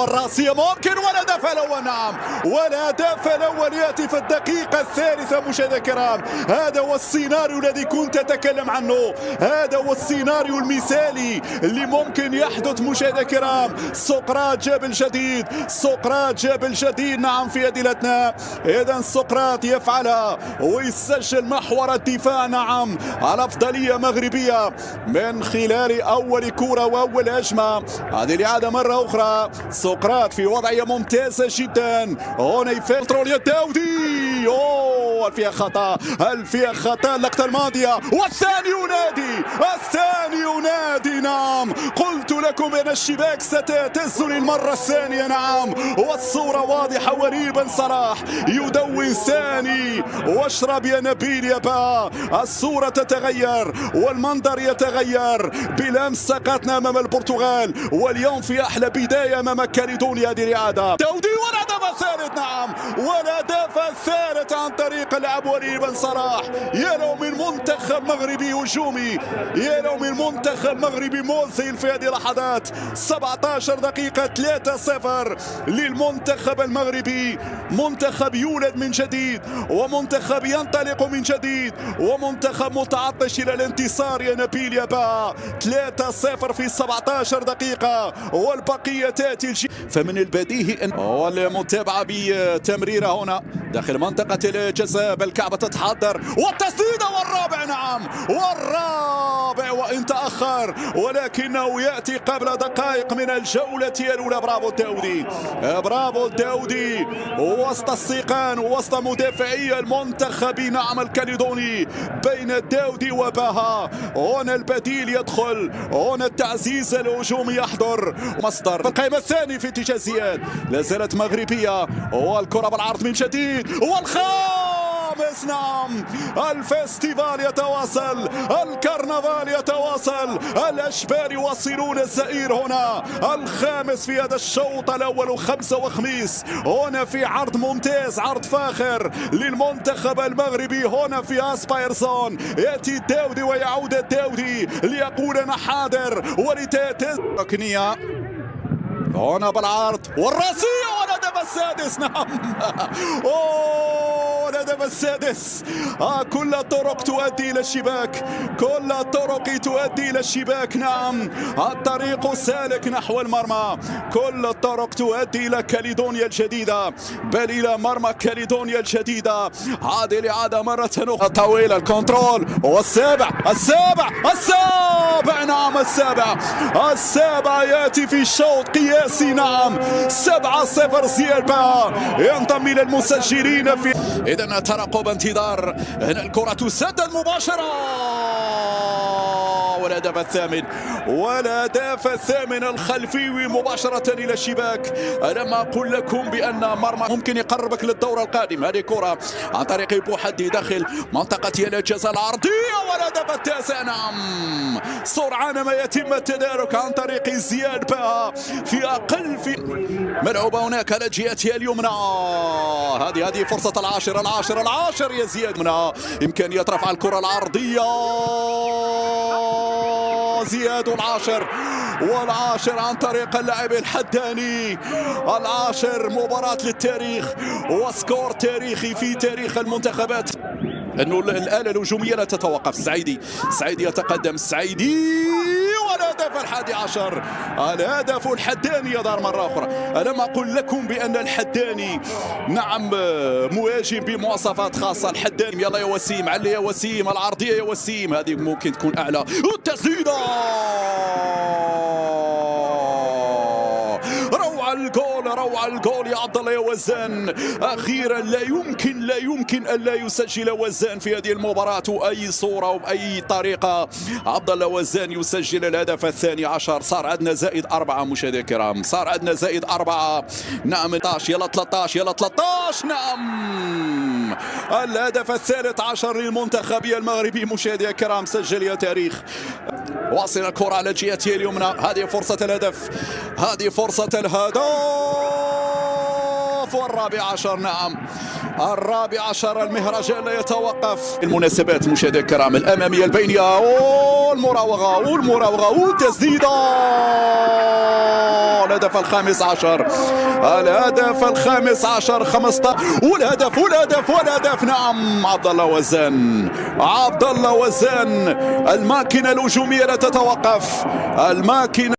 الراسية ممكن، والهدف الأول نعم، والهدف الأول يأتي في الدقيقة الثالثة مشاهدينا الكرام. هذا هو السيناريو الذي كنت أتكلم عنه، هذا هو السيناريو المثالي اللي ممكن يحدث مشاهدينا الكرام. سقراط جاب الجديد، سقراط جاب الجديد نعم في هذه الأثناء. إذا سقراط يفعلها ويسجل محور الدفاع نعم على أفضلية مغربية من خلال أول كرة وأول هجمة. هذه الإعادة مرة أخرى، سقراط في وضعية ممتازة جدا. هنا يفلترون الداودي، هل فيها خطأ؟ هل فيها خطأ اللقطة الماضية؟ والثاني ينادي، الثاني ينادي نعم. قلت لكم بأن الشباك ستهتز للمرة الثانية نعم، والصورة واضحة. وليد بن صلاح يدون ثاني، واشرب يا نبيل يا با. الصورة تتغير والمنظر يتغير. بالأمس سقطنا أمام البرتغال، واليوم في أحلى بداية أمام كاليدونيا. هذه الإعادة داودي والهدف الثالث نعم، والهدف الثالث عن طريق لعب وليد بن صلاح. يا لو من منتخب مغربي هجومي، يا لو من منتخب مغربي مذهل في هذه اللحظات. 17 دقيقة 3-0 للمنتخب المغربي. منتخب يولد من جديد، ومنتخب ينطلق من جديد، ومنتخب متعطش إلى الانتصار يا نبيل يا با. 3-0 في 17 دقيقة، والبقية تأتي. فمن البديهي أن والمتابعة بتمريرة هنا داخل منطقة الجزاء. الكعبة تتحضر والتسديدة والرابع نعم، والرابع وإن تأخر، ولكنه يأتي قبل دقائق من الجولة الأولى. برافو الداودي، برافو الداودي، وسط السيقان ووسط مدافعي المنتخب نعم الكاليدوني بين الداودي وباها. هنا البديل يدخل، هنا التعزيز الهجومي يحضر. مصدر في القائمة الثاني في اتجاه زياد، لا زالت مغربية، والكرة بالعرض من جديد، والخامس نعم. الفستيفال يتواصل، الكرنفال يتواصل، الأشبال يواصلون الزئير. هنا الخامس في هذا الشوط الأول، خمسة وخميس. هنا في عرض ممتاز، عرض فاخر للمنتخب المغربي. هنا في اسبايرزون يأتي الداودي ويعود الداودي ليقول أنا حاضر ولتأتي ركنية. هنا بالعرض والراسية والهدف السادس نعم. الهدف السادس. كل الطرق تؤدي إلى الشباك، كل الطرق تؤدي إلى الشباك نعم. الطريق سالك نحو المرمى، كل الطرق تؤدي إلى كاليدونيا الجديدة، بل إلى مرمى كاليدونيا الجديدة. هذه الإعادة مرة أخرى طويلة، الكنترول والسابع، السابع نعم، السابع يأتي في الشوط قياسي نعم. 7-0 زياد با ينضم إلى المسجلين في. إذا ترقب انتظار. هنا الكرة تسدد مباشرة، والهدف الثامن الخلفي مباشرة إلى الشباك. ألم أقل لكم بأن مرمى ممكن يقربك للدور القادم. هذه كرة عن طريق بوحدي داخل منطقة الجزاء العرضية، والهدف التاسع نعم. سرعان ما يتم التدارك عن طريق زياد باها في أقل في ملعوبة هناك على جهتها اليمنى. هذه فرصة العاشر يا زياد. منها إمكانية رفع الكرة العرضية، زياد والعاشر عن طريق اللاعب الحداني. العاشر مباراة للتاريخ وسكور تاريخي في تاريخ المنتخبات. انه الآلة الهجومية لا تتوقف. السعيدي يتقدم، السعيدي والهدف 11. الهدف الحداني يظهر مرة أخرى. ألم أقل لكم بأن الحداني نعم مهاجم بمواصفات خاصة. الحداني يلا يا وسيم، علي يا وسيم، العرضية يا وسيم، هذه ممكن تكون أعلى. والتسديدة روعة الجول يا عبد الله يا وزان. أخيرا لا يمكن ألا يسجل وزان في هذه المباراة وأي صورة وبأي طريقة. عبد الله وزان يسجل الهدف الثاني عشر. صار عندنا زائد 4 مشاهدينا الكرام، صار عندنا زائد 4 نعم. 13 يلا 13 نعم. الهدف الثالث عشر للمنتخب المغربي مشاهدينا الكرام، سجل يا تاريخ. واصل الكرة على جهته اليمنى، هذه فرصة الهدف، هذه فرصة الهدف. الهدف والرابع عشر. نعم، الرابع عشر. المهرجان لا يتوقف. المناسبات مشاهدينا الكرام الأمامية البينية والمراوغة والتسديدة. الهدف الخامس عشر، الهدف الخامس عشر. 15 والهدف. نعم، عبد الله وزان. الماكينة الهجومية لا تتوقف. الماكينة